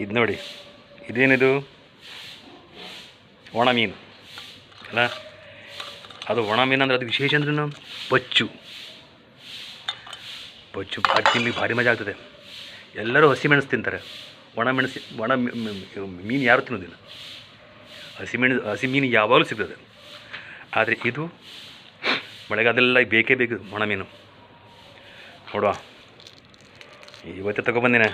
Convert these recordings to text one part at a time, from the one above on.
ಇದು ನೋಡಿ, ಇದೇನಿದು ಒಣ ಮೀನು ಅಲ್ಲ. ಅದು ಒಣ ಮೀನು ಅಂದರೆ ಅದು ವಿಶೇಷ ಅಂದ್ರೂ ಬಚ್ಚು ತಿನ್ಲಿಕ್ಕೆ ಭಾರಿ ಮಜಾ ಆಗ್ತದೆ. ಎಲ್ಲರೂ ಹಸಿಮೆಣಸು ತಿಂತಾರೆ, ಒಣ ಮೀನು ಯಾರು ತಿನ್ನೋದಿಲ್ಲ. ಹಸಿ ಮೀನು ಯಾವಾಗಲೂ ಸಿಗ್ತದೆ. ಆದರೆ ಇದು ಮಳೆಗಾಲದೆಲ್ಲ ಬೇಕೇ ಬೇಕು ಒಣ ಮೀನು. ನೋಡುವ, ಇವತ್ತೇ ತಗೊಬಂದಿನ.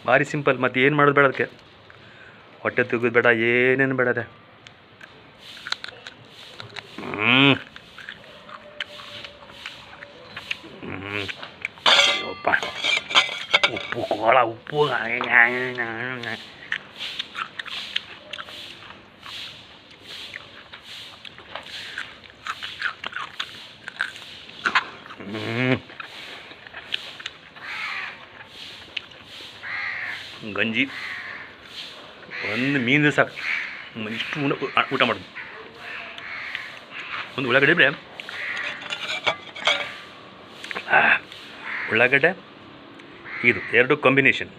ಭಾರಿ ಸಿಂಪಲ್, ಮತ್ತು ಏನು ಮಾಡೋದು ಬೇಡ, ಅದಕ್ಕೆ ಹೊಟ್ಟೆ ತೆಗೆದು ಬೇಡ, ಏನೇನು ಬೇಡ. ಅದೇ ಅಪ್ಪ, ಉಪ್ಪು ಕೋಳ ಉಪ್ಪು. ಗಂಜಿ ಒಂದು ಮೀನು ಸಾಕು, ಇಷ್ಟು ಊಟ ಮಾಡೋದು. ಒಂದು ಉಳ್ಳಾಗಡ್ಡೆ ಇದ್ರೆ ಉಳ್ಳಾಗಡ್ಡೆ ಇದು ಎರಡು ಕಾಂಬಿನೇಷನ್.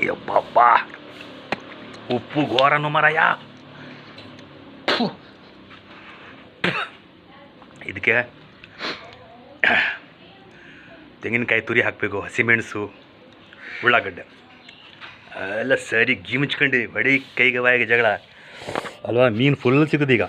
ಯಪ್ಪಪ್ಪ, ಉಪ್ಪು ಘೋರನು ಮರಯ. ಇದಕ್ಕೆ ತೆಂಗಿನಕಾಯಿ ತುರಿ ಹಾಕಬೇಕು, ಹಸಿಮೆಣಸು, ಉಳ್ಳಾಗಡ್ಡೆ ಎಲ್ಲ ಸರಿ ಗಿಮಿಚ್ಕೊಂಡು ಬಡಿ ಕೈಗೆ ಬಾಯಿಗೆ ಜಗಳ ಅಲ್ವಾ. ಮೀನು ಫುಲ್ ಸಿಗೋದು ಈಗ.